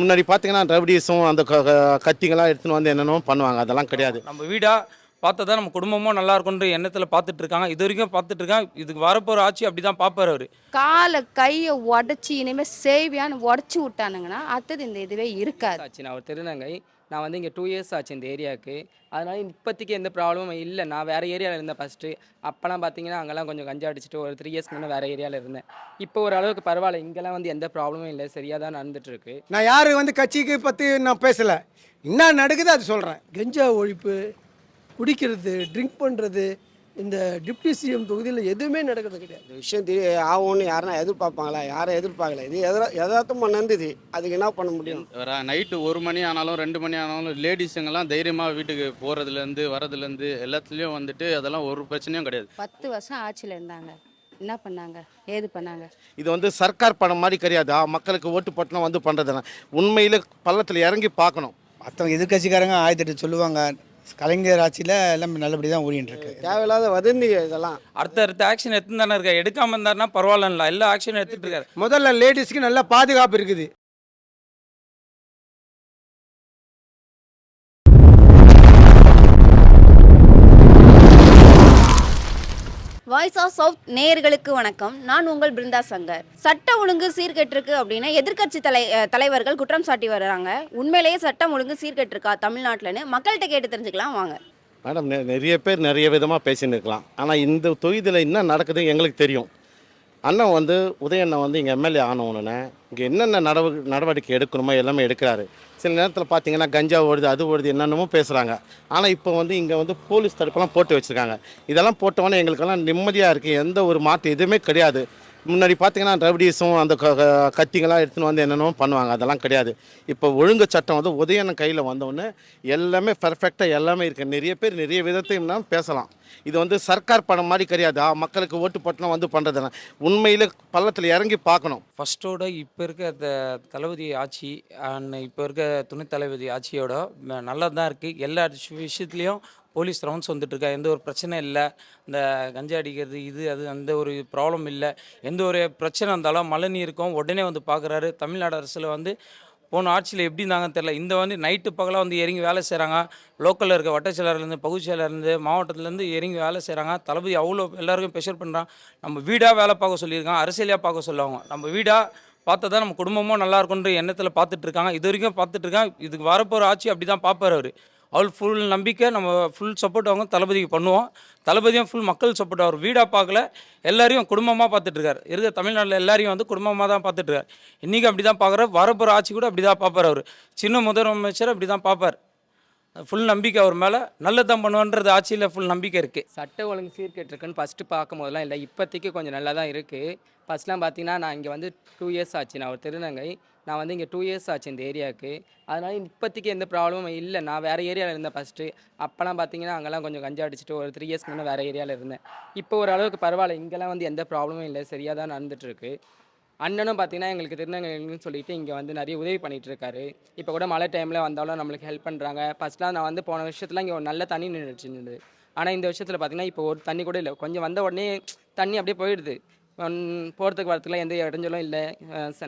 முன்னாடி பார்த்தீங்கன்னா ரவுடிஸும் அந்த கத்திங்கெல்லாம் எடுத்துன்னு வந்து என்னென்னமோ பண்ணுவாங்க. அதெல்லாம் கிடையாது. நம்ம வீடா பார்த்தா தான் நம்ம குடும்பமும் நல்லா இருக்குன்ற எண்ணத்தில் பார்த்துட்டு இருக்காங்க. இது வரைக்கும் பார்த்துட்டு இருக்காங்க. இதுக்கு வரப்போகிற ஆட்சி அப்படி தான் பார்ப்பாரு அவர். காலை கையை உடச்சி இனிமேல் சேவியான்னு உடச்சி விட்டானுங்கன்னா அடுத்தது இந்த இதுவே இருக்காது. ஆச்சு நான் ஒரு திருநங்கை. நான் வந்து இங்கே 2 இயர்ஸ் ஆச்சு இந்த ஏரியாவுக்கு. அதனால இப்போதைக்கு எந்த ப்ராப்ளமும் இல்லை. நான் வேறு ஏரியாவில் இருந்தேன் ஃபஸ்ட்டு. அப்போலாம் பார்த்தீங்கன்னா அங்கெல்லாம் கொஞ்சம் கஞ்சா அடிச்சுட்டு ஒரு 3 இயர்ஸ்க்கு முன்னே வேறு ஏரியாவில் இருந்தேன். இப்போ ஓரளவுக்கு பரவாயில்ல. இங்கெல்லாம் வந்து எந்த ப்ராப்ளமும் இல்லை. சரியாக தான் நடந்துட்டுருக்கு. நான் யார் வந்து கட்சிக்கு பற்றி நான் பேசலை. என்ன நடக்குது அது சொல்கிறேன். கஞ்சா ஒழிப்பு, குடிக்கிறது, ட்ரிங்க் பண்ணுறது, இந்த டிப்டி சிஎம் தொகுதியில் எதுவுமே நடக்கிறது கிடையாது. இந்த விஷயம் ஆகும்னு யாருன்னா எதிர்பார்ப்பாங்களா? யாரும் எதிர்பார்க்கல. இது யதார்த்தமாக நடந்தது. அதுக்கு என்ன பண்ண முடியும்? நைட்டு 1 மணி ஆனாலும் 2 மணி ஆனாலும் லேடிஸுங்கெல்லாம் தைரியமாக வீட்டுக்கு போகிறதுலேருந்து வரதுலேருந்து எல்லாத்துலேயும் வந்துட்டு அதெல்லாம் ஒரு பிரச்சனையும் கிடையாது. 10 வருஷம் ஆட்சியில் இருந்தாங்க. என்ன பண்ணாங்க, ஏது பண்ணாங்க? இது வந்து சர்க்கார் படம் மாதிரி கிடையாது. மக்களுக்கு ஓட்டு போட்டுனா வந்து பண்ணுறதுனா உண்மையில் பள்ளத்தில் இறங்கி பார்க்கணும். மற்றவங்க எதிர்கட்சிக்காரங்க ஆயிரத்தெட்டு சொல்லுவாங்க. கலைஞர் ஆட்சியில் எல்லாம் நல்லபடி தான் ஓடிட்டு இருக்கு. தேவையில்லாத வதந்தி இதெல்லாம். அடுத்த ஆக்ஷன் எடுத்து தானே இருக்கா. எடுக்காமல் இருந்தாருன்னா பரவாயில்ல. எல்லா ஆக்ஷனும் எடுத்துகிட்டு இருக்காரு. முதல்ல லேடிஸ்க்கு நல்ல பாதுகாப்பு இருக்குது. வாய்ஸ் ஆஃப் சவுத் நேயர்களுக்கு வணக்கம். நான் உங்கள் பிருந்தா சங்கர். சட்ட ஒழுங்கு சீர்கெட்டிருக்கு அப்படின்னு எதிர்க்கட்சி தலைவர்கள் குற்றம் சாட்டி வர்றாங்க. உண்மையிலேயே சட்டம் ஒழுங்கு சீர்கெட்டிருக்கா தமிழ்நாட்டில்னு மக்கள்கிட்ட கேட்டு தெரிஞ்சுக்கலாம் வாங்க. மேடம், நிறைய பேர் நிறைய விதமாக பேசின்னு இருக்கலாம். ஆனால் இந்த தொகுதியில் என்ன நடக்குது எங்களுக்கு தெரியும். அண்ணன் வந்து உதயண்ணன் வந்து இங்கே எம்எல்ஏ ஆனவுடனே இங்கே என்னென்ன நடவடிக்கை எடுக்கணுமோ எல்லாமே எடுக்கிறாரு. சில நேரத்தில் பார்த்தீங்கன்னா கஞ்சா ஓடுது, அது ஓடுது, என்னென்னமோ பேசுகிறாங்க. ஆனால் இப்போ வந்து இங்கே வந்து போலீஸ் தடுப்பெல்லாம் போட்டு வச்சுருக்காங்க. இதெல்லாம் போட்டவொடனே எங்களுக்கெல்லாம் நிம்மதியாக இருக்குது. எந்த ஒரு மாற்று எதுவுமே கிடையாது. முன்னாடி பார்த்தீங்கன்னா ரவுடிஸும் அந்த கத்திங்கெல்லாம் எடுத்துன்னு வந்து என்னென்னமோ பண்ணுவாங்க. அதெல்லாம் கிடையாது. இப்போ ஒழுங்கு சட்டம் வந்து உதயண்ணன் கையில் வந்தோடனே எல்லாமே பர்ஃபெக்டாக எல்லாமே இருக்குது. நிறைய பேர் நிறைய விதத்தையும் பேசலாம். இது வந்து சர்க்கார் படம் மாதிரி கிடையாது. மக்களுக்கு ஓட்டு போட்டுனா வந்து பண்ணுறதுனா உண்மையில் பள்ளத்தில் இறங்கி பார்க்கணும். ஃபஸ்ட்டோட இப்போ இருக்க தளபதி ஆட்சி இப்போ இருக்க துணை தளபதி ஆட்சியோட நல்லா தான் இருக்குது. எல்லா விஷயத்துலேயும் போலீஸ் ரவுண்ட்ஸ் வந்துட்டுருக்கா. எந்த ஒரு பிரச்சனை இல்லை. இந்த கஞ்சா அடிக்கிறது இது அது அந்த ஒரு ப்ராப்ளம் இல்லை. எந்த ஒரு பிரச்சனை இருந்தாலும் மழை நீருக்கும் உடனே வந்து பார்க்குறாரு. தமிழ்நாடு அரசில் வந்து போன ஆட்சியில் எப்படி இருந்தாங்கன்னு தெரில. இந்த வந்து நைட்டு பகலாக வந்து இறங்கி வேலை செய்கிறாங்க. லோக்கலில் இருக்க வட்டச் செயலர்லேருந்து பகுதி செயலர்லேருந்து மாவட்டத்துலேருந்து இறங்கி வேலை செய்கிறாங்க. தளபதி அவ்வளோ எல்லாருக்கும் ப்ரெஷர் பண்ணுறான். நம்ம வீடாக வேலை பார்க்க சொல்லியிருக்காங்க, அரசியலாக பார்க்க சொல்லுவாங்க. நம்ம வீடாக பார்த்தா தான் நம்ம குடும்பமும் நல்லா இருக்குன்ற எண்ணத்தில் பார்த்துட்டு இருக்காங்க. இது வரைக்கும் பார்த்துட்டு இருக்காங்க. இதுக்கு வரப்போகிற ஆட்சி அப்படி தான் பார்ப்பார் அவர். அவள் ஃபுல் நம்பிக்கை, நம்ம ஃபுல் சப்போர்ட் அவங்க தளபதிக்கு பண்ணுவோம். தளபதியும் ஃபுல் மக்கள் சப்போர்ட். அவர் வீடாக பார்க்கல, எல்லாரையும் குடும்பமாக பார்த்துட்ருக்கார். இருக்க தமிழ்நாட்டில் எல்லாரையும் வந்து குடும்பமாக தான் பார்த்துட்ருக்கார். இன்றைக்கி அப்படி தான் பார்க்குறார். வரப்போகிற ஆட்சி கூட அப்படி தான் பார்ப்பார். அவர் சின்ன முதலமைச்சர் அப்படி தான் பார்ப்பார். ஃபுல் நம்பிக்கை அவர் மேலே. நல்லதான் பண்ணுவோன்றது ஆட்சியில் ஃபுல் நம்பிக்கை இருக்குது. சட்ட ஒழுங்கு சீர்கெட்டிருக்குன்னு ஃபஸ்ட்டு பார்க்கும் போதெல்லாம் இல்லை. இப்போதைக்கு கொஞ்சம் நல்லா தான் இருக்குது. ஃபஸ்ட்லாம் பார்த்தீங்கன்னா நான் இங்கே வந்து 2 இயர்ஸ் ஆச்சு. நான் ஒரு திருநங்கை. நான் வந்து இங்கே 2 இயர்ஸ் ஆச்சு இந்த ஏரியாவுக்கு. அதனால இப்போதைக்கு எந்த ப்ராப்ளமும் இல்லை. நான் வேறு ஏரியாவில் இருந்தேன் ஃபஸ்ட்டு. அப்போலாம் பார்த்தீங்கன்னா அங்கெல்லாம் கொஞ்சம் கஞ்சா அடிச்சுட்டு ஒரு 3 இயர்ஸ்க்கு முன்னே வேறு ஏரியாவில் இருந்தேன். இப்போ ஓரளவுக்கு பரவாயில்ல. இங்கெல்லாம் வந்து எந்த ப்ராப்ளமும் இல்லை. சரியாக தான் நடந்துகிட்ருக்கு. அண்ணனும் பார்த்தீங்கன்னா எங்களுக்கு திருநங்கைன்னு சொல்லிட்டு இங்கே வந்து நிறைய உதவி பண்ணிகிட்டு இருக்காரு. இப்போ கூட மழை டைமில் வந்தாலும் நம்மளுக்கு ஹெல்ப் பண்ணுறாங்க. ஃபஸ்ட்லாம் நான் வந்து போன வருஷத்தில் இங்கே ஒரு நல்ல தண்ணி நின்றுச்சு. ஆனால் இந்த வருஷத்தில் பார்த்தீங்கன்னா இப்போ ஒரு தண்ணி கூட இல்லை. கொஞ்சம் வந்த உடனே தண்ணி அப்படியே போயிடுது. போகிறதுக்கு வரத்துக்குலாம் எந்த இடைஞ்சலும் இல்லை.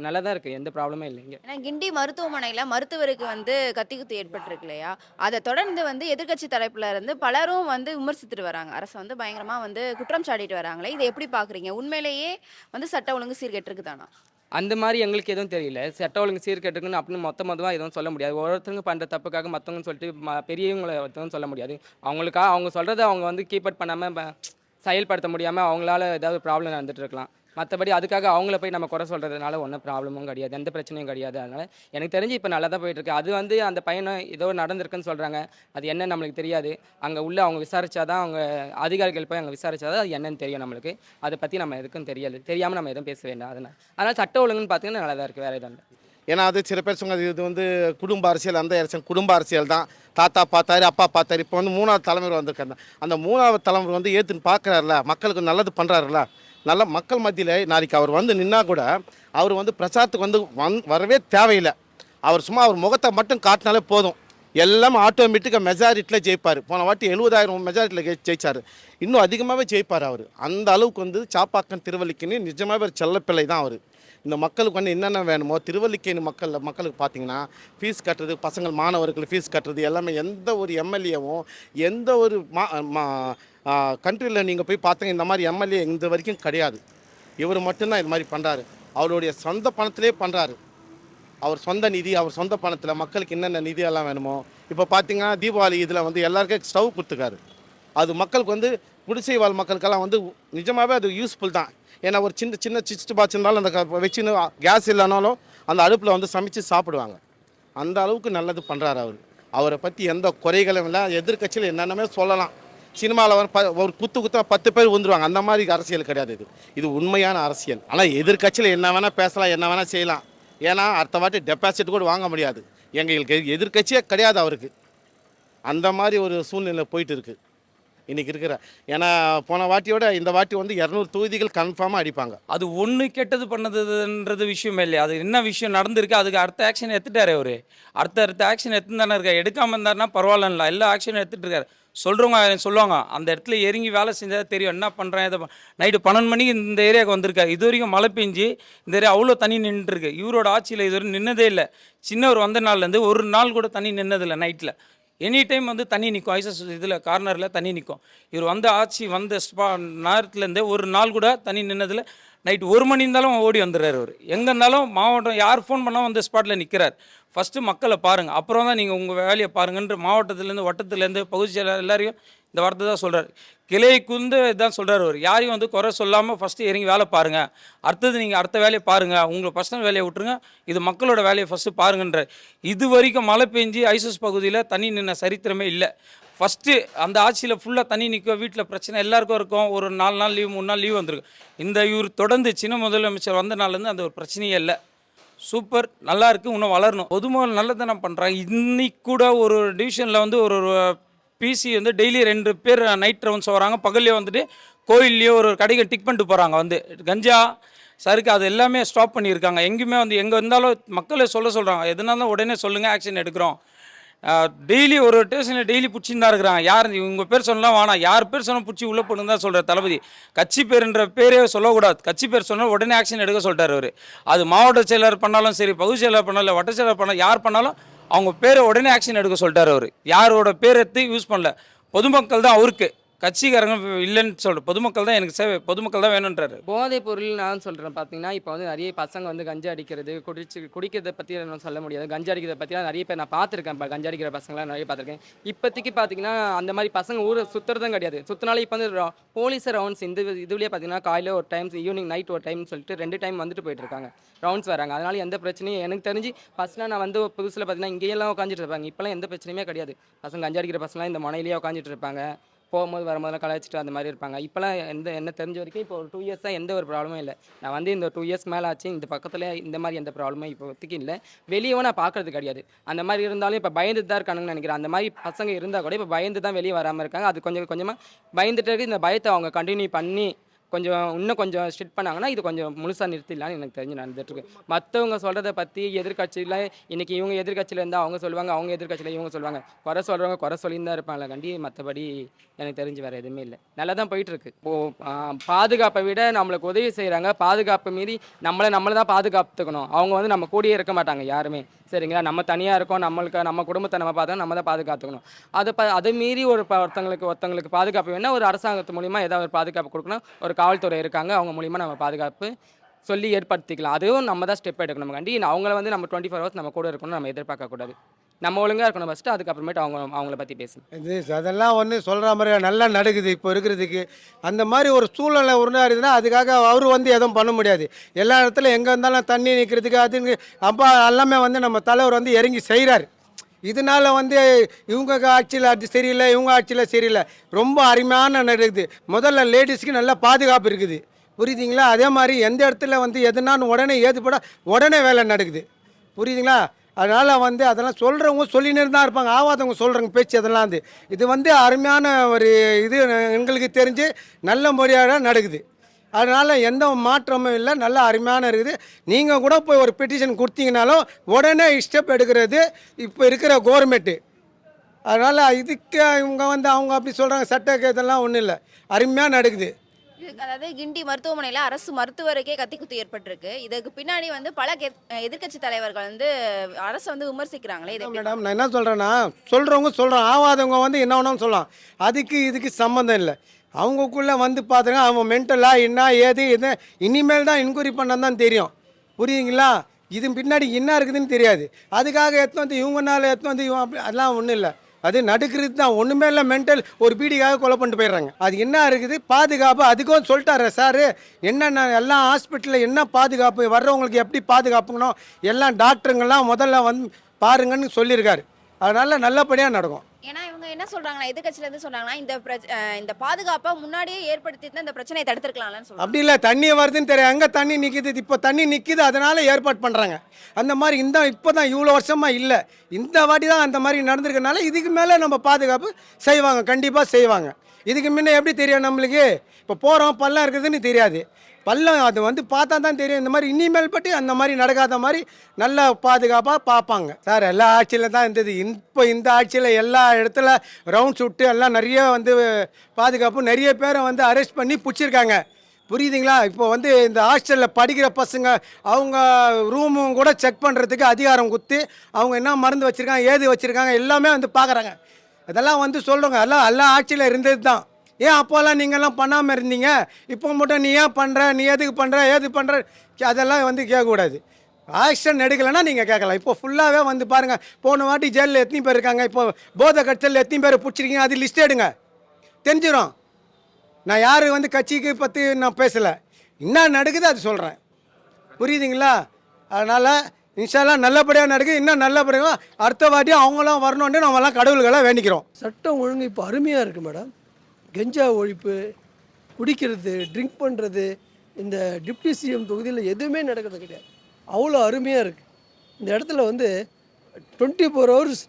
நல்லா தான் இருக்குது. எந்த ப்ராப்ளமும் இல்லை இங்கே. ஏன்னா கிண்டி மருத்துவமனையில் மருத்துவருக்கு வந்து கத்திக்குத்து ஏற்பட்டிருக்கு இல்லையா? அதை தொடர்ந்து வந்து எதிர்க்கட்சி தரப்புல இருந்து பலரும் வந்து விமர்சித்துட்டு வராங்க. அரசை வந்து பயங்கரமாக வந்து குற்றம் சாட்டிட்டு வராங்களே, இதை எப்படி பார்க்குறீங்க? உண்மையிலேயே வந்து சட்ட ஒழுங்கு சீர்கெட்டிருக்கு தானா? அந்த மாதிரி எங்களுக்கு எதுவும் தெரியல. சட்ட ஒழுங்கு சீர்கெட்டுக்குன்னு அப்படின்னு மொத்தமாக எதுவும் சொல்ல முடியாது. ஒவ்வொருத்தருங்க பண்ணுற தப்புக்காக மற்றவங்கன்னு சொல்லிட்டு பெரியவங்களை ஒருத்தவங்க சொல்ல முடியாது. அவங்களுக்காக அவங்க சொல்கிறத அவங்க வந்து கீப் அவுட் பண்ணாமல் செயல்படுத்த முடியாமல் அவங்களால ஏதாவது ப்ராப்ளம் நடந்துகிட்டு இருக்கலாம். மற்றபடி அதுக்காக அவங்கள போய் நம்ம குறை சொல்கிறதுனால ஒன்றும் ப்ராப்ளமும் கிடையாது. எந்த பிரச்சனையும் கிடையாது. அதனால் எனக்கு தெரிஞ்சு இப்போ நல்லா தான் போயிட்டுருக்கு. அது வந்து அந்த பையனை ஏதோ நடந்திருக்குன்னு சொல்கிறாங்க. அது என்ன நம்மளுக்கு தெரியாது. அங்கே உள்ள அவங்க விசாரிச்சாதான், அவங்க அதிகாரிகள் போய் அங்கே விசாரிச்சாதான் அது என்னன்னு தெரியும் நம்மளுக்கு. அதை பற்றி நம்ம எதுக்கும் தெரியாது. தெரியாமல் நம்ம எதுவும் பேச வேண்டாம். அதனால் சட்ட ஒழுங்குன்னு பார்த்தீங்கன்னா நல்லா தான் இருக்குது. வேறு எதுவும் இல்லை. ஏன்னா அது சில பேர் சொன்னாங்க இது வந்து குடும்ப அரசியல். அந்த அரசியல் குடும்ப அரசியல் தான். தாத்தா பார்த்தாரு, அப்பா பார்த்தாரு. இப்போ வந்து 3வது தலைமுறை வந்திருக்காங்க. அந்த 3வது தலைமுறை வந்து ஏற்றுன்னு பார்க்குறாருல, மக்களுக்கு நல்லது பண்ணுறாருல, நல்ல மக்கள் மத்தியில் நாளைக்கு அவர் வந்து நின்னா கூட அவர் வந்து பிரச்சாரத்துக்கு வந்து வரவே தேவையில்லை. அவர் சும்மா அவர் முகத்தை மட்டும் காட்டினாலே போதும். எல்லாம் ஆட்டோமேட்டிக்காக மெஜாரிட்டியில் ஜெயிப்பார். போன வாட்டி 70,000 மெஜாரிட்டியில் ஜெயிச்சார். இன்னும் அதிகமாகவே ஜெயிப்பார் அவர். அந்த அளவுக்கு வந்து சாப்பாக்கம் திருவள்ளிக்குன்னு நிஜமாகவே ஒரு செல்லப்பிள்ளை தான் அவர். இந்த மக்களுக்கு வந்து என்னென்ன வேணுமோ திருவல்லிக்கேணி மக்களுக்கு பார்த்தீங்கன்னா ஃபீஸ் கட்டுறது, மாணவர்கள் ஃபீஸ் கட்டுறது எல்லாமே எந்த ஒரு எம்எல்ஏவும் எந்த ஒரு கண்ட்ரியில் நீங்கள் போய் பார்த்தீங்க இந்த மாதிரி எம்எல்ஏ இந்த வரைக்கும் கிடையாது. இவர் மட்டும்தான் இது மாதிரி பண்ணுறாரு. அவருடைய சொந்த பணத்திலே பண்ணுறாரு. அவர் சொந்த நிதி, அவர் சொந்த பணத்தில் மக்களுக்கு என்னென்ன நிதி எல்லாம் வேணுமோ. இப்போ பார்த்தீங்கன்னா தீபாவளி இதில் வந்து எல்லாருக்கும் ஸ்டவ் கொடுத்துருக்காரு. அது மக்களுக்கு வந்து குடிசை வாழ் மக்களுக்கெல்லாம் வந்து நிஜமாகவே அது யூஸ்ஃபுல் தான். ஏன்னா ஒரு சின்ன சிஸ்ட் பாக்ஸ் இருந்தாலும் அந்த வச்சுன்னு கேஸ் இல்லைனாலும் அந்த அடுப்பில் வந்து சமைச்சு சாப்பிடுவாங்க. அந்த அளவுக்கு நல்லது பண்ணுறாரு அவர். அவரை பற்றி எந்த குறைகளும் இல்லை. எதிர்க்கட்சியில் என்னென்னமே சொல்லலாம். சினிமாவில் ஒரு குத்தா 10 பேர் வந்துருவாங்க. அந்த மாதிரி அரசியல் கிடையாது. இது உண்மையான அரசியல். ஆனால் எதிர்க்கட்சியில் என்ன வேணால் பேசலாம், என்ன வேணால் செய்யலாம். ஏன்னா அடுத்த வாட்டி டெபாசிட் கூட வாங்க முடியாது. எங்களுக்கு எதிர்க்கட்சியே கிடையாது அவருக்கு. அந்த மாதிரி ஒரு சூழ்நிலை போயிட்டு இருக்குது இன்றைக்கி இருக்கிற. ஏன்னா போன வாட்டியோட இந்த வாட்டி வந்து 200 தொகுதிகள் கன்ஃபார்மாக அடிப்பாங்க. அது ஒன்று கெட்டது பண்ணதுன்றது விஷயமே இல்லையா, அது என்ன விஷயம் நடந்திருக்கு, அதுக்கு அடுத்த ஆக்ஷன் எடுத்துட்டாரு அவர். அடுத்த ஆக்ஷன் எடுத்து தானே இருக்காரு. எடுக்காமல் இருந்தாருன்னா பரவாயில்ல, எல்லா ஆக்ஷனும் எடுத்துகிட்டு இருக்காரு. சொல்கிறவங்க சொல்லுவாங்க, அந்த இடத்துல இறங்கி வேலை செஞ்சால் தெரியும் என்ன பண்ணுறேன். இதை நைட்டு 12 மணிக்கு இந்த ஏரியாவுக்கு வந்திருக்காரு. இது வரைக்கும் மழை பெஞ்சு இந்த ஏரியா அவ்வளோ தண்ணி நின்றுருக்கு. இவரோட ஆட்சியில் இது வரைக்கும் நின்னதே இல்லை. சின்னவர் வந்த நாள்லேருந்து ஒரு நாள் கூட தண்ணி நின்னதில்லை. நைட்டில் எனி டைம் வந்து தண்ணி நிற்கும். ஐசஸ் இதில் கார்னரில் தண்ணி நிற்கும். இவர் வந்து ஆட்சி வந்த நேரத்துலேருந்தே ஒரு நாள் கூட தண்ணி நின்னதில். நைட்டு 1 மணி இருந்தாலும் ஓடி வந்துடுறாரு அவர். எங்கே இருந்தாலும் மாவட்டம் யார் ஃபோன் பண்ணால் வந்து ஸ்பாட்டில் நிற்கிறார். ஃபஸ்ட்டு மக்களை பாருங்கள், அப்புறம் தான் நீங்கள் உங்கள் வேலையை பாருங்கன்ற மாவட்டத்துலேருந்து வட்டத்துலேருந்து பகுதி செயலாளர் எல்லாரையும் இந்த வார்த்தை தான் சொல்கிறார். கிளைக்குந்து இதான் சொல்கிறார் அவர். யாரையும் வந்து குறை சொல்லாமல் ஃபஸ்ட்டு இறங்கி வேலை பாருங்கள், அடுத்தது நீங்கள் அடுத்த வேலையை பாருங்கள், உங்களை பர்சனல் வேலையை விட்டுருங்க, இது மக்களோட வேலையை ஃபஸ்ட்டு பாருங்கன்ற. இது வரைக்கும் மழை பெஞ்சு ஐசஸ் பகுதியில் தண்ணி நின்ன சரித்திரமே இல்லை. ஃபஸ்ட்டு அந்த ஆட்சியில் ஃபுல்லாக தண்ணி நிற்கும், வீட்டில் பிரச்சனை எல்லாருக்கும் இருக்கும். ஒரு 4 நாள் லீவ் 3 நாள் லீவ் வந்திருக்கு. இந்த இவர் தொடர்ந்து சின்ன முதலமைச்சர் வந்த நாள்லேருந்து அந்த ஒரு பிரச்சனையே இல்லை. சூப்பர், நல்லா இருக்குது, இன்னும் வளரணும். பொதுமக்கள் நல்லதானே பண்ணுறாங்க. இன்னைக்கு கூட ஒரு டிவிஷனில் வந்து ஒரு பிசி வந்து டெய்லி 2 பேர் நைட் ரவுண்ட்ஸ் வராங்க. பகல்லையே வந்துட்டு கோயில்லையோ ஒரு கடைக்கு டிக் பண்ணிட்டு போகிறாங்க. வந்து கஞ்சா சருக்கு அது எல்லாமே ஸ்டாப் பண்ணியிருக்காங்க. எங்கேயுமே வந்து எங்கே இருந்தாலும் மக்களை சொல்கிறாங்க, எதுனாலும் உடனே சொல்லுங்கள், ஆக்ஷன் எடுக்கிறோம். டெய்லி ஒரு ஸ்டேஷனில் டெய்லி பிடிச்சின்னு தான் இருக்கிறாங்க. யார் இவங்க பேர் சொல்லலாம் வேணாம், யார் பேர் சொன்னால் பிடிச்சி உள்ளே போடுங்க தான் சொல்கிறார் தளபதி. கட்சி பேருன்ற பேரே சொல்லக்கூடாது. கட்சி பேர் சொன்னால் உடனே ஆக்ஷன் எடுக்க சொல்லிட்டார் அவர். அது மாவட்ட செயலர் பண்ணாலும் சரி, பகுதி செயலர் பண்ணாலும், வட்ட செயலர் பண்ணாலும், யார் பண்ணாலும் அவங்க பேரை உடனே ஆக்ஷன் எடுக்க சொல்லிட்டார் அவர். யாரோட பேர் எடுத்து யூஸ் பண்ணல. பொதுமக்கள் தான் அவருக்கு, கட்சிக்காரங்க இல்லைன்னு சொல்கிற. பொதுமக்கள் தான் எனக்கு சேவை, பொதுமக்கள் தான் வேணுன்றாரு. போதைப் பொருள் நான் சொல்கிறேன் பார்த்தீங்கன்னா, இப்போ வந்து நிறைய பசங்க வந்து கஞ்சா அடிக்கிறது, குடிக்கிறத பற்றி நான் சொல்ல முடியாது. கஞ்சா அடிக்கிறத பற்றிலாம் நிறைய பேர் நான் பார்த்துருக்கேன். இப்போ கஞ்சா அடிக்கிற பசங்களாம் நிறைய பார்த்துருக்கேன். இப்போதைக்கு பார்த்தீங்கன்னா அந்த மாதிரி பசங்க ஊரை சுற்றுறதும் கிடையாது. சுற்றினாலும் இப்போ வந்து போலீஸ் ரவுண்ட்ஸ் இந்த இதுலேயே பார்த்தீங்கன்னா காலையில் ஒரு டைம், ஈவினிங் நைட் ஒரு டைம் சொல்லிட்டு 2 டைம் வந்துட்டு போயிட்டுருக்காங்க. ரவுண்ட்ஸ் வராங்க. அதனால எந்த பிரச்சனையும் எனக்கு தெரிஞ்சு ஃபஸ்ட்லாம் நான் வந்து புதுசில் பார்த்தீங்கன்னா இங்கேயெல்லாம் உட்காந்துட்டு இருப்பாங்க. இப்போலாம் எந்த பிரச்சனையுமே கிடையாது. பசங்க கஞ்சா அடிக்கிற பசங்களாம் இந்த முனையிலேயே உட்காந்துட்டு இருப்பாங்க. போகும்போது வரும்போதெல்லாம் கலாய்ச்சிட்டு அந்த மாதிரி இருப்பாங்க. இப்போலாம் என்ன தெரிஞ்ச வரைக்கும் இப்போ ஒரு 2 இயர்ஸாக எந்த ஒரு ப்ராப்ளமும் இல்லை. நான் வந்து இந்த 2 இயர்ஸ் மேலே ஆச்சு. இந்த பக்கத்தில் இந்த மாதிரி எந்த ப்ராப்ளமும் இப்போதைக்கு இல்லை. வெளியவும் நான் பார்க்கறது கிடையாது. அந்த மாதிரி இருந்தாலும் இப்போ பயந்து தான் இருக்கானுங்கன்னு நினைக்கிறேன். அந்த மாதிரி பசங்க இருந்தால் கூட இப்போ பயந்து தான் வெளியே வராமல் இருக்காங்க. அது கொஞ்சமாக பயந்துட்டு இருக்கு. இந்த பயத்தை அவங்க கண்டினியூ பண்ணி இன்னும் கொஞ்சம் ஸ்ட்ரிக்ட் பண்ணாங்கன்னா இது கொஞ்சம் முழுசாக நிறுத்திடலான்னு எனக்கு தெரிஞ்சு நடந்துட்டுருக்கு. மற்றவங்க சொல்கிறத பற்றி எதிர்கட்சியில் இன்றைக்கி இவங்க எதிர்கட்சியில் இருந்தால் அவங்க சொல்லுவாங்க, அவங்க எதிர்கட்சியில் இவங்க சொல்லுவாங்க. குறை சொல்கிறவங்க குறை சொல்லின்னு தான் இருப்பாங்களே கண்டி, மற்றபடி எனக்கு தெரிஞ்சு வேறு எதுவுமே இல்லை. நல்லா தான் போயிட்டுருக்கு. இப்போது பாதுகாப்பை விட நம்மளுக்கு உதவி செய்கிறாங்க. பாதுகாப்பு மீறி நம்மளை தான் பாதுகாத்துக்கணும். அவங்க வந்து நம்ம கூடயே இருக்க மாட்டாங்க யாருமே. சரிங்களா, நம்ம தனியாக இருக்கோம், நம்ம குடும்பத்தை நம்ம பார்த்தா நம்ம தான் பாதுகாத்துக்கணும். அதை மீறி ஒருத்தங்களுக்கு பாதுகாப்பு வேணால் ஒரு அரசாங்கத்து மூலிமா ஏதாவது ஒரு பாதுகாப்பு கொடுக்கணும். ஒரு காவல்துறை இருக்காங்க, அவங்க மூலிமா நம்ம பாதுகாப்பு சொல்லி ஏற்படுத்திக்கலாம். அதுவும் நம்ம தான் ஸ்டெப் எடுக்கணும். கண்டி அவங்கள வந்து நம்ம 24 ஹவர்ஸ் நம்ம கூட இருக்கணும் நம்ம எதிர்பார்க்கக்கூடாது. நம்ம ஒழுங்காக இருக்கணும் ஃபஸ்ட்டு, அதுக்கப்புறமேட்டு அவங்கள பற்றி பேசணும். இது அதெல்லாம் ஒன்று சொல்கிற மாதிரி நல்லா நடக்குது இப்போ இருக்கிறதுக்கு. அந்த மாதிரி ஒரு சூழ்நிலை உருவாருதுன்னா அதுக்காக அவர் வந்து எதுவும் பண்ண முடியாது. எல்லா இடத்துல எங்கே இருந்தாலும் தண்ணி நிற்கிறதுக்கு அது அப்போ எல்லாமே வந்து நம்ம தலைவர் வந்து இறங்கி செய்கிறார். இதனால் வந்து இவங்க ஆட்சியில் அது சரியில்லை, இவங்க ஆட்சியில் சரியில்லை. ரொம்ப அருமையான நடக்குது. முதல்ல லேடிஸ்க்கு நல்ல பாதுகாப்பு இருக்குது, புரியுதுங்களா? அதே மாதிரி எந்த இடத்துல வந்து எதுனான்னு உடனே ஏதுப்பட உடனே வேலை நடக்குது, புரியுதுங்களா? அதனால் வந்து அதெல்லாம் சொல்கிறவங்க சொல்லினே தான் இருப்பாங்க, ஆவாதவங்க சொல்கிறவங்க பேச்சு அதெல்லாம் இது வந்து அருமையான ஒரு இது எங்களுக்கு தெரிஞ்சு நல்ல முறையாக நடக்குது. அதனால் எந்த மாற்றமும் இல்லை, நல்ல அருமையான இருக்குது. நீங்கள் கூட போய் ஒரு பெட்டிஷன் கொடுத்தீங்கனாலும் உடனே ஸ்டெப் எடுக்கிறது இப்போ இருக்கிற கவர்மெண்ட்டு. அதனால் இதுக்கு இவங்க வந்து அவங்க அப்படி சொல்கிறாங்க, சட்ட இதெல்லாம் ஒன்றும் இல்லை, அருமையாக நடக்குது. அதாவது கிண்டி மருத்துவமனையில் அரசு மருத்துவருக்கே கத்தி குத்து ஏற்பட்டிருக்கு. இதுக்கு பின்னாடி வந்து பல எதிர்க்கட்சி தலைவர்கள் வந்து அரசை வந்து விமர்சிக்கிறாங்களே, இது எப்படி? மேடம் நான் என்ன சொல்கிறேன்னா, சொல்கிறவங்க சொல்கிறோம், ஆவாதவங்க வந்து என்ன வேணாலும் சொல்லலாம். அதுக்கு இதுக்கு சம்மந்தம் இல்லை. அவங்கக்குள்ளே வந்து பார்த்துங்க, அவன் மென்டலாக என்ன ஏது இது இனிமேல் தான் என்கொயரி பண்ணால் தான் தெரியும். புரியுதுங்களா? இது பின்னாடி என்ன இருக்குதுன்னு தெரியாது. அதுக்காக எடுத்து வந்து இவங்கனால எடுத்து வந்து இவன் அப்படி அதெல்லாம் ஒன்றும் இல்லை. அது நடுக்கிறது தான், ஒன்றுமே இல்லை. மென்டல் ஒரு பீடிக்காக கொலை பண்ணிட்டு போயிடுறாங்க. அது என்ன இருக்குது பாதுகாப்பு, அதுக்கும் சொல்லிட்டாரு சார். என்னென்ன எல்லாம் ஹாஸ்பிட்டலில் என்ன பாதுகாப்பு, வர்றவங்களுக்கு எப்படி பாதுகாப்புங்கணும் எல்லாம் டாக்டருங்கெல்லாம் முதல்ல வந்து பாருங்கன்னு சொல்லியிருக்காரு. அதனால் நல்லபடியாக நடக்கும். ஏன்னா இவங்க என்ன சொல்றாங்கன்னா, எதிர்க்கட்சியிலேருந்து சொல்றாங்கன்னா, இந்த பாதுகாப்பை முன்னாடியே ஏற்படுத்தி இந்த பிரச்சனையை தடுத்துருக்கலாம்னு சொல்றாங்க. அப்படி இல்லை, தண்ணி வருதுன்னு தெரியும், எங்கே தண்ணி நிற்கிது, இப்போ தண்ணி நிற்கிது, அதனால் ஏற்பாடு பண்ணுறாங்க. அந்த மாதிரி இப்போ தான் இவ்வளோ வருஷமாக இல்லை, இந்த வாட்டி தான் அந்த மாதிரி நடந்திருக்கனால இதுக்கு மேலே நம்ம பாதுகாப்பு செய்வாங்க, கண்டிப்பாக செய்வாங்க. இதுக்கு முன்னே எப்படி தெரியும் நம்மளுக்கு? இப்போ போகிறோம் பள்ளம் இருக்குதுன்னு தெரியாது. பள்ளம் அது வந்து பார்த்தா தான் தெரியும். இந்த மாதிரி இனிமேல் பற்றி அந்த மாதிரி நடக்காத மாதிரி நல்ல பாதுகாப்பாக பார்ப்பாங்க சார். எல்லா ஆட்சியில் தான் இருந்தது. இப்போ இந்த ஆட்சியில் எல்லா இடத்துல ரவுண்ட்ஸ் விட்டு எல்லாம் நிறைய வந்து பாதுகாப்பு, நிறைய பேரை வந்து அரெஸ்ட் பண்ணி பிடிச்சிருக்காங்க. புரியுதுங்களா? இப்போ வந்து இந்த ஹாஸ்டலில் படிக்கிற பசங்க அவங்க ரூமும் கூட செக் பண்ணுறதுக்கு அதிகாரம் கொடுத்து அவங்க என்ன மருந்து வச்சுருக்காங்க, ஏது வச்சுருக்காங்க எல்லாமே வந்து பார்க்குறாங்க. அதெல்லாம் வந்து சொல்கிறோங்க, எல்லா ஆட்சியில் இருந்தது தான். ஏன் அப்போல்லாம் நீங்கள்லாம் பண்ணாமல் இருந்தீங்க, இப்போ மட்டும் நீ ஏன் பண்ணுற, நீ எதுக்கு பண்ணுற, ஏது பண்ணுற, அதெல்லாம் வந்து கேட்கக்கூடாது. ஆக்ஷன் எடுக்கலைன்னா நீங்கள் கேட்கலாம். இப்போ ஃபுல்லாகவே வந்து பாருங்கள், போன வாட்டி ஜெயிலில் எத்தனை பேர் இருக்காங்க, இப்போ போதை கட்சியில் எத்தனை பேர் பிடிச்சிருக்கீங்க, அது லிஸ்ட் எடுங்க, தெரிஞ்சிடும். நான் யார் வந்து கட்சிக்கு பற்றி நான் பேசலை, என்ன நடக்குது அது சொல்கிறேன். புரியுதுங்களா? அதனால் இன்ஷால்லாம் நல்லபடியாக நடக்குது. இன்னும் நல்லபடியாக அடுத்த வாட்டியும் அவங்களாம் வரணுன்ட்டு நம்மலாம் கடவுள்களை வேண்டிக்கிறோம். சட்டம் ஒழுங்கு இப்போ அருமையாக இருக்குது மேடம். கெஞ்சா ஒழிப்பு, குடிக்கிறது, ட்ரிங்க் பண்ணுறது, இந்த டிப்டி சிஎம் தொகுதியில் எதுவுமே நடக்கிறது கிடையாது. அவ்வளோ அருமையாக இருக்குது. இந்த இடத்துல வந்து 24 ஹவர்ஸ்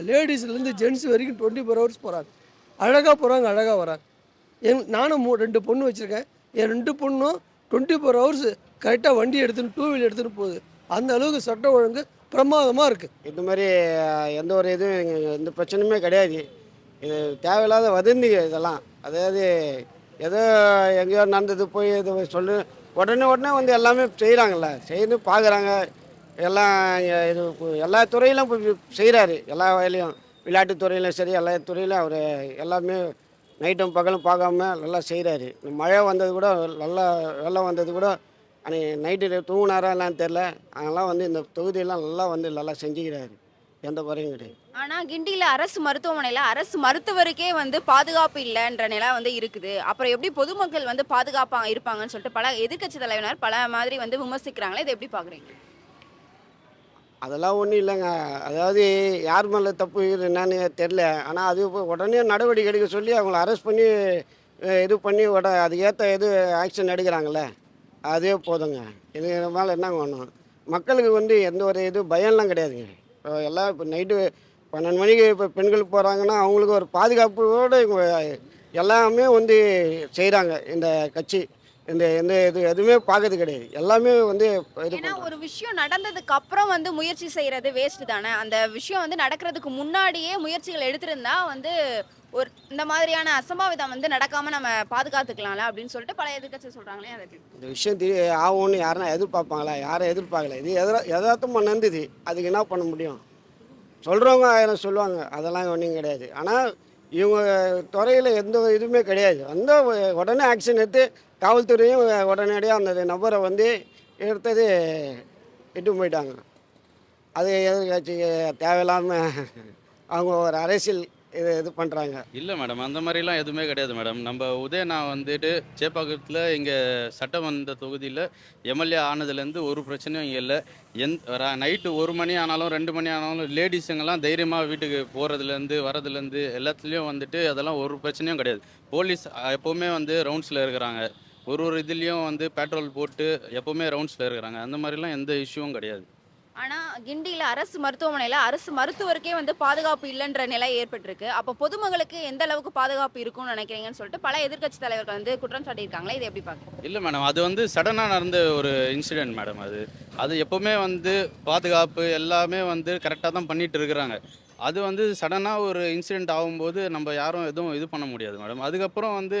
லேடிஸ்லேருந்து ஜென்ட்ஸ் வரைக்கும் 24 ஹவர்ஸ் போகிறாங்க. அழகாக போகிறாங்க, அழகாக வராங்க. நானும் 2 பொண்ணு வச்சுருக்கேன். என் 2 பொண்ணும் 24 ஹவர்ஸ் கரெக்டாக வண்டி எடுத்துன்னு, 2 வீலர் எடுத்துகிட்டு போகுது. அந்த அளவுக்கு சட்டம் ஒழுங்கு பிரமாதமாக இருக்குது. இது மாதிரி எந்த ஒரு இதுவும் எந்த பிரச்சனையுமே கிடையாது. இது தேவையில்லாத வதந்திங்க இதெல்லாம். அதாவது ஏதோ எங்கேயோ நடந்தது போய் இது சொல்லு உடனே வந்து எல்லாமே செய்கிறாங்கல்ல, செய்து பார்க்குறாங்க. எல்லாம் இது எல்லா துறையிலும் போய் செய்கிறாரு. எல்லா வகையிலையும் விளையாட்டுத் துறையிலும் சரி, எல்லா துறையிலும் அவர் எல்லாமே நைட்டும் பகலும் பார்க்காம நல்லா செய்கிறாரு. மழை வந்தது கூட, நல்லா வெள்ளம் வந்தது கூட அன்றைக்கி நைட்டு தூங்கினாரா எல்லாம் தெரில. அதெல்லாம் வந்து இந்த தொகுதியெல்லாம் நல்லா செஞ்சுக்கிறாரு. எந்த குறையும் கிடையாது. ஆனால் கிண்டியில் அரசு மருத்துவமனையில் அரசு மருத்துவருக்கே வந்து பாதுகாப்பு இல்லைன்ற நிலை வந்து இருக்குது. அப்புறம் எப்படி பொதுமக்கள் வந்து பாதுகாப்பாக இருப்பாங்கன்னு சொல்லிட்டு பல எதிர்க்கட்சி தலைவர்கள் பல மாதிரி வந்து விமர்சிக்கிறாங்களே, இதை எப்படி பார்க்குறீங்க? அதெல்லாம் ஒன்றும் இல்லைங்க. அதாவது யார் மேலே தப்பு என்னன்னு தெரில. ஆனால் அது உடனே நடவடிக்கை எடுக்க சொல்லி அவங்கள அரெஸ்ட் பண்ணி இது பண்ணி அதுக்கேற்ற ஆக்ஷன் எடுக்கிறாங்களே, அதே போதுங்க. இது மேலே என்னங்க வேணும்? மக்களுக்கு வந்து எந்த ஒரு பயம்லாம் கிடையாதுங்க. இப்போ எல்லாம் இப்போ நைட்டு 12 மணிக்கு இப்போ பெண்கள் போகிறாங்கன்னா அவங்களுக்கு ஒரு பாதுகாப்போடு எல்லாமே வந்து செய்கிறாங்க. இந்த கட்சி எந்த எதுவுமே பார்க்கறது கிடையாது. எல்லாமே வந்து ஏன்னா ஒரு விஷயம் நடந்ததுக்கு அப்புறம் வந்து முயற்சி செய்கிறது வேஸ்ட் தானே. அந்த விஷயம் வந்து நடக்கிறதுக்கு முன்னாடியே முயற்சிகள் எடுத்திருந்தா வந்து ஒரு இந்த மாதிரியான அசம்பாவிதம் வந்து நடக்காமல் நம்ம பாதுகாத்துக்கலாம்ல அப்படின்னு சொல்லிட்டு பல எதிர்க்கட்சி சொல்கிறாங்களே, அதை இந்த விஷயம் ஆகும்னு யாருன்னா எதிர்பார்ப்பாங்களா? யாரும் எதிர்பார்க்கல. இது எதார்த்தமாக நடந்தது. அதுக்கு என்ன பண்ண முடியும்? சொல்கிறவங்க 1000 சொல்லுவாங்க, அதெல்லாம் ஒன்றும் கிடையாது. ஆனால் இவங்க துறையில் எந்த இதுவுமே கிடையாது. அந்த உடனே ஆக்ஷன் எடுத்து காவல்துறையும் உடனடியாக அந்த நபரை வந்து எடுத்தது இட்டு போயிட்டாங்க. அது எதிர்கட்சி தேவையில்லாமல் அவங்க ஒரு அரசியல் இது பண்ணுறாங்க. இல்லை மேடம், அந்த மாதிரிலாம் எதுவுமே கிடையாது மேடம். நம்ம உதயண்ணா வந்துட்டு சேப்பாக்கத்தில் இங்கே சட்டமன்ற தொகுதியில் எம்எல்ஏ ஆனதுலேருந்து ஒரு பிரச்சனையும் இங்கே இல்லை. நைட்டு 1 மணி ஆனாலும் 2 மணி ஆனாலும் லேடிஸுங்கெல்லாம் தைரியமாக வீட்டுக்கு போகிறதுலேருந்து வரதுலேருந்து எல்லாத்துலேயும் வந்துட்டு அதெல்லாம் ஒரு பிரச்சனையும் கிடையாது. போலீஸ் எப்போவுமே வந்து ரவுண்ட்ஸில் இருக்கிறாங்க. ஒரு இதுலேயும் வந்து பெட்ரோல் போட்டு எப்போவுமே ரவுண்ட்ஸில் இருக்கிறாங்க. அந்த மாதிரிலாம் எந்த இஷ்யூவும் கிடையாது. ஆனால் கிண்டியில் அரசு மருத்துவமனையில் அரசு மருத்துவருக்கே வந்து பாதுகாப்பு இல்லைன்ற நிலை ஏற்பட்டிருக்கு. அப்போ பொதுமக்களுக்கு எந்த அளவுக்கு பாதுகாப்பு இருக்கும்னு நினைக்கிறீங்கன்னு சொல்லிட்டு பல எதிர்க்கட்சி தலைவர்கள் வந்து குற்றம் சாட்டியிருக்காங்களே, இதை எப்படி பார்க்குறீங்க? இல்லை மேடம், அது வந்து சடனாக நடந்த ஒரு இன்சிடென்ட் மேடம். அது எப்போவுமே வந்து பாதுகாப்பு எல்லாமே வந்து கரெக்டாக தான் பண்ணிகிட்டு இருக்கிறாங்க. அது வந்து சடனாக ஒரு இன்சிடெண்ட் ஆகும்போது நம்ம யாரும் எதுவும் இது பண்ண முடியாது மேடம். அதுக்கப்புறம் வந்து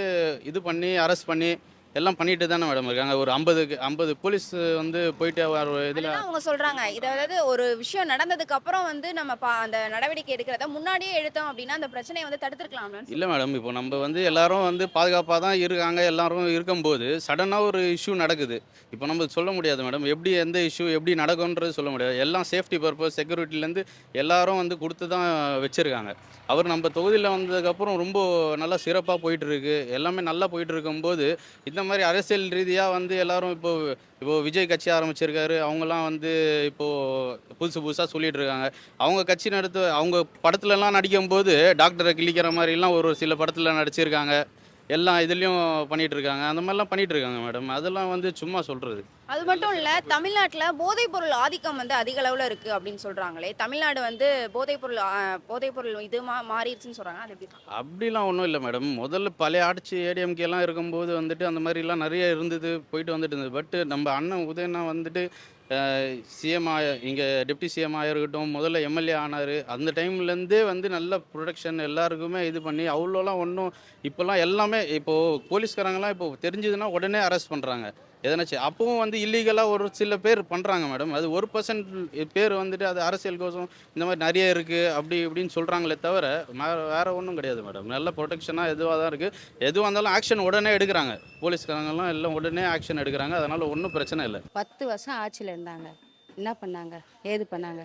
இது பண்ணி அரெஸ்ட் பண்ணி எல்லாம் பண்ணிட்டு தானே மேடம் இருக்காங்க. ஒரு 50 போலீஸ் வந்து போயிட்டு வர இதில். அதுதான் அவங்க சொல்றாங்க. அதாவது ஒரு விஷயம் நடந்ததுக்கு அப்புறம் வந்து நம்ம அந்த நடவடிக்கை எடுக்கிறத முன்னாடியே எடுத்தோம் அப்படின்னா அந்த பிரச்சனையை வந்து தடுத்துருக்கலாம்னு இல்லை மேடம், இப்போ நம்ம வந்து எல்லாரும் வந்து பாதுகாப்பாக தான் இருக்காங்க, எல்லாரும் இருக்கும்போது சடனாக ஒரு இஷ்யூ நடக்குது. இப்போ நம்ம சொல்ல முடியாது மேடம், எப்படி எந்த இஷ்யூ எப்படி நடக்கும்ன்றது சொல்ல முடியாது. எல்லாம் சேஃப்டி பர்பஸ் செக்யூரிட்டிலேருந்து எல்லாரும் வந்து கொடுத்து தான் வச்சுருக்காங்க. அவர் நம்ம தொகுதியில் வந்ததுக்கப்புறம் ரொம்ப நல்லா சிறப்பாக போயிட்டுருக்கு, எல்லாமே நல்லா போயிட்டு இருக்கும்போது இந்த மாதிரி அரசியல் ரீதியாக வந்து எல்லாரும் இப்போ விஜய் கட்சி ஆரம்பிச்சிருக்காரு, அவங்கெல்லாம் வந்து இப்போது புதுசாக சொல்லிட்டு இருக்காங்க. அவங்க கட்சி நடத்த அவங்க படத்துலலாம் நடிக்கும்போது டாக்டரை கிழிக்கிற மாதிரிலாம் ஒரு சில படத்தில் நடிச்சிருக்காங்க. எல்லா இதுலேயும் பண்ணிகிட்டு இருக்காங்க. அந்த மாதிரிலாம் பண்ணிகிட்டு இருக்காங்க மேடம். அதெல்லாம் வந்து சும்மா சொல்கிறது. அது மட்டும் இல்ல, தமிழ்நாட்டுல போதைப் பொருள் ஆதிக்கம் வந்து அதிக அளவுல இருக்கு அப்படின்னு சொல்றாங்களே. தமிழ்நாடு வந்து போதைப் பொருள் இது மாறிடுச்சுன்னு சொல்றாங்க. அது எப்படி? அப்படிலாம் ஒன்றும் இல்லை மேடம். முதல்ல பழைய ஆட்சி ஏடிஎம்கேலாம் இருக்கும்போது வந்துட்டு அந்த மாதிரிலாம் நிறைய இருந்தது, போயிட்டு வந்துட்டு இருந்தது. பட் நம்ம அண்ணன் உதயண்ணா வந்துட்டு சிஎம் இங்கே டெப்டி சிஎம் இருக்கட்டும், முதல்ல எம்எல்ஏ ஆனார். அந்த டைம்லேருந்தே வந்து நல்ல ப்ரொடெக்ஷன் எல்லாருக்குமே இது பண்ணி அவ்வளோலாம் ஒன்றும் இப்போல்லாம் எல்லாமே இப்போது போலீஸ்காரங்களாம் இப்போ தெரிஞ்சதுன்னா உடனே அரெஸ்ட் பண்ணுறாங்க. எதனாச்சும் அப்பவும் வந்து இல்லீகலாக ஒரு சில பேர் பண்ணுறாங்க மேடம். அது 1% பேர் வந்துட்டு அது அரசியலுக்கோசம் இந்த மாதிரி நிறைய இருக்குது அப்படி இப்படின்னு சொல்கிறாங்களே தவிர வேறு ஒன்றும் கிடையாது மேடம். நல்ல ப்ரொடெக்ஷனாக எதுவாக தான் இருக்குது. எதுவாக இருந்தாலும் ஆக்ஷன் உடனே எடுக்கிறாங்க. போலீஸ்காரங்கெல்லாம் எல்லாம் உடனே ஆக்ஷன் எடுக்கிறாங்க. அதனால் ஒன்றும் பிரச்சனை இல்லை. 10 வருஷம் ஆட்சியில் இருந்தாங்க. என்ன பண்ணாங்க, ஏது பண்ணாங்க?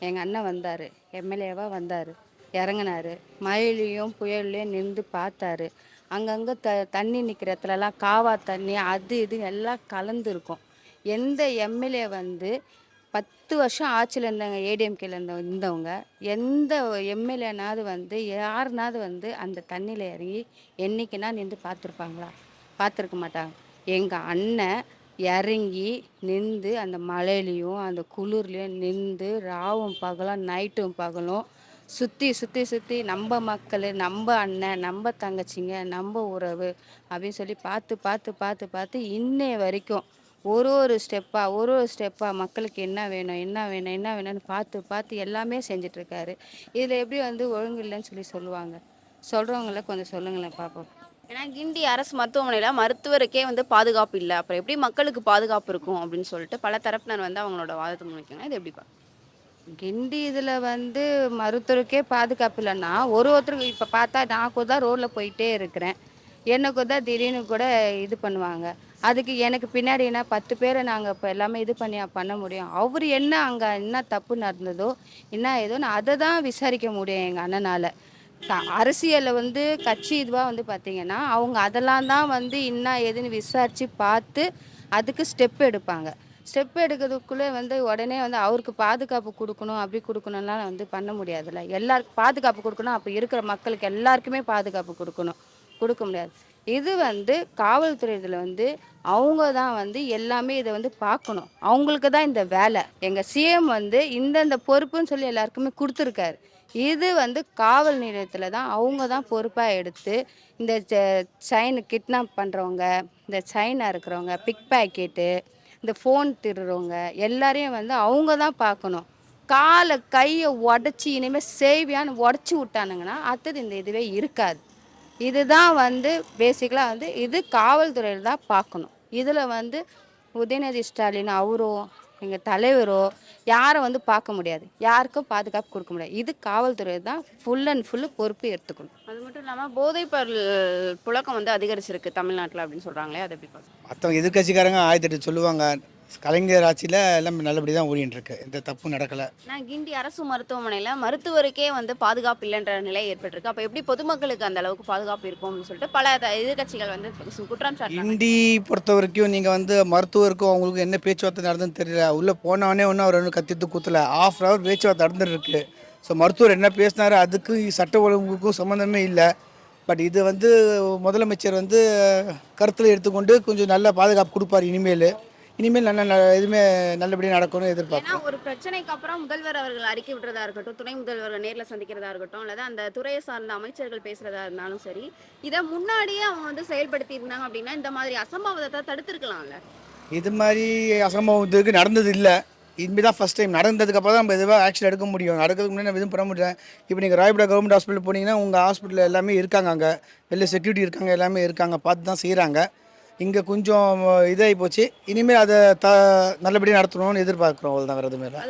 எங்கள் அண்ணன் வந்தார், எம்எல்ஏவாக வந்தார், இறங்கினார், மழையிலையும் புயல்லையும் நின்று பார்த்தாரு. அங்கங்கே தண்ணி நிற்கிற இடத்துலலாம் காவா தண்ணி அது இது எல்லாம் கலந்துருக்கும். எந்த எம்எல்ஏ வந்து 10 வருஷம் ஆட்சியில் இருந்தாங்க, ஏடிஎம்கேல இருந்தவங்க எந்த எம்எல்ஏனாவது வந்து யாருனாவது வந்து அந்த தண்ணியில் இறங்கி என்றைக்குன்னா நின்று பார்த்துருப்பாங்களா? பார்த்துருக்க மாட்டாங்க. எங்கள் அண்ணன் இறங்கி நின்று அந்த மழையிலையும் அந்த குளிர்லையும் நின்று ராவும் பகலும் நைட்டும் பகலும் சுற்றி சுற்றி சுற்றி நம்ம மக்கள், நம்ம அண்ணன், நம்ம தங்கச்சிங்க, நம்ம உறவு அப்படின்னு சொல்லி பார்த்து பார்த்து பார்த்து பார்த்து இன்னைய வரைக்கும் ஒரு ஸ்டெப்பாக மக்களுக்கு என்ன வேணும் என்ன வேணும் என்ன வேணும்னு பார்த்து பார்த்து எல்லாமே செஞ்சிட்ருக்காரு. இதில் எப்படி வந்து ஒழுங்கு இல்லைன்னு சொல்லி சொல்லுவாங்க? சொல்கிறவங்கள கொஞ்சம் சொல்லுங்களேன் பார்ப்போம். ஏன்னா கிண்டி அரசு மருத்துவமனையில மருத்துவருக்கே வந்து பாதுகாப்பு இல்லை, அப்புறம் எப்படி மக்களுக்கு பாதுகாப்பு இருக்கும் அப்படின்னு சொல்லிட்டு பல தரப்பினர் வந்து அவங்களோட வாதத்தை முன்வைக்கிறாங்க. இது எப்படி கிண்டி இதில் வந்து மருத்துவருக்கே பாதுகாப்பு இல்லைன்னா ஒருத்தருக்கு இப்போ பார்த்தா நான் கூட தான் ரோட்டில் போயிட்டே இருக்கிறேன், எனக்கு தான் திடீர்னு கூட இது பண்ணுவாங்க. அதுக்கு எனக்கு பின்னாடி என்ன 10 பேரை நாங்கள் இப்போ எல்லாமே இது பண்ண முடியும்? அவர் என்ன அங்கே என்ன தப்பு நடந்ததோ என்ன ஏதோ அதை தான் விசாரிக்க முடியும் எங்கள் அண்ணனால். அரசியலில் வந்து கட்சி இதுவாக வந்து பார்த்திங்கன்னா அவங்க அதெல்லாம் தான் வந்து என்ன ஏதுன்னு விசாரித்து பார்த்து அதுக்கு ஸ்டெப் எடுப்பாங்க. ஸ்டெப் எடுக்கிறதுக்குள்ளே வந்து உடனே வந்து அவருக்கு பாதுகாப்பு கொடுக்கணும் அப்படி கொடுக்கணும்லாம் வந்து பண்ண முடியாதுல்ல. எல்லாருக்கும் பாதுகாப்பு கொடுக்கணும், அப்போ இருக்கிற மக்களுக்கு எல்லாருக்குமே பாதுகாப்பு கொடுக்க முடியாது. இது வந்து காவல்துறை இதில் வந்து அவங்க தான் வந்து எல்லாமே இதை வந்து பார்க்கணும். அவங்களுக்கு தான் இந்த வேலை. எங்கள் சிஎம் வந்து இந்தந்த பொறுப்புன்னு சொல்லி எல்லாருக்குமே கொடுத்துருக்காரு. இது வந்து காவல் நிலையத்தில் தான் அவங்க தான் பொறுப்பாக எடுத்து இந்த செயின் கிட்னாப் பண்ணுறவங்க, இந்த செயினாக இருக்கிறவங்க, பிக் பேக்கெட்டு, இந்த ஃபோன் திருடுறவங்க எல்லாரையும் வந்து அவங்க தான் பார்க்கணும். காலை கையை உடச்சி இனிமேல் சேவியான்னு உடச்சி விட்டானுங்கன்னா அடுத்தது இந்த இதுவே இருக்காது. இதுதான் வந்து பேசிக்கலாக வந்து இது காவல்துறையில் தான் பார்க்கணும். இதில் வந்து உதயநிதி ஸ்டாலின் அவரோ எங்கள் தலைவரோ யாரை வந்து பார்க்க முடியாது, யாருக்கும் பாதுகாப்பு கொடுக்க முடியாது. இது காவல்துறை தான் ஃபுல் அண்ட் ஃபுல்லு பொறுப்பு எடுத்துக்கணும். அது மட்டும் இல்லாமல் போதைப் பொருள் புழக்கம் வந்து அதிகரிச்சிருக்கு தமிழ்நாட்டில் அப்படின்னு சொல்கிறாங்களே, அதை எப்படி பார்க்குறோம்? மற்றவங்க எதிர்கட்சிக்காரங்க ஆயத்திட்டு சொல்லுவாங்க, கலைஞர் ஆட்சியில் எல்லாம் நல்லபடி தான் ஓடிட்டு இருக்கு, எந்த தப்பும் நடக்கலை. நான் கிண்டி அரசு மருத்துவமனையில் மருத்துவருக்கே வந்து பாதுகாப்பு இல்லைன்ற நிலை ஏற்பட்டிருக்கு. அப்போ எப்படி பொதுமக்களுக்கு அந்த அளவுக்கு பாதுகாப்பு இருக்கும் அப்படின்னு சொல்லிட்டு பல எதிர்கட்சிகள் வந்து குற்றம் சாட்டுறாங்க. கிண்டி பொறுத்த வரைக்கும் நீங்கள் வந்து மருத்துவருக்கும் அவங்களுக்கு என்ன பேச்சுவார்த்தை நடந்துன்னு தெரியல. உள்ளே போனவொடனே ஒன்றும் அவர் ஒன்றும் கத்திட்டு கூத்தல, ½ hour பேச்சுவார்த்தை நடந்துருக்கு. ஸோ மருத்துவர் என்ன பேசினாரு அதுக்கு சட்ட ஒழுங்குக்கும் சம்மந்தமே இல்லை. பட் இது வந்து முதலமைச்சர் வந்து கருத்தில் எடுத்துக்கொண்டு கொஞ்சம் நல்ல பாதுகாப்பு கொடுப்பார். இனிமேல் நல்ல எதுவுமே நல்லபடியாக நடக்கும்னு எதிர்பார்க்கிறேன். ஏன்னா ஒரு பிரச்சனைக்கு அப்புறம் முதல்வர் அவர்கள் அறிக்கை விடுறதா இருக்கட்டும், துணை முதல்வர்கள் நேரில் சந்திக்கிறதா இருக்கட்டும், அல்லது அந்த துறையை சார்ந்த அமைச்சர்கள் பேசுறதா இருந்தாலும் சரி, இதை முன்னாடியே அவங்க வந்து செயல்படுத்தி இருந்தாங்க அப்படின்னா இந்த மாதிரி அசம்பாவிதத்தை தடுத்திருக்கலாம்ல. இது மாதிரி அசம்பாவிதத்துக்கு நடந்தது இல்லை. இனிமே தான் ஃபஸ்ட் டைம் நடந்ததுக்கப்புறம் தான் நம்ம எதுவாக ஆக்ஷன் எடுக்க முடியும். நடக்கிறதுக்கு முன்னாடி நம்ம எதுவும் பண்ண முடியல. இப்போ நீங்கள் ராயபேட்டை கவர்மெண்ட் ஹாஸ்பிட்டல் போனீங்கன்னா உங்கள் ஹாஸ்பிட்டலில் எல்லாமே இருக்காங்க, அங்கே வெளில செக்யூரிட்டி இருக்காங்க, எல்லாமே இருக்காங்க, பார்த்து தான் செய்கிறாங்க. இங்கே கொஞ்சம் இதாகி போச்சு. இனிமேல் அதை நல்லபடியாக நடத்தணும்னு எதிர்பார்க்குறோம். அவ்வளோதான், வேறு எதுவுமே இல்லை.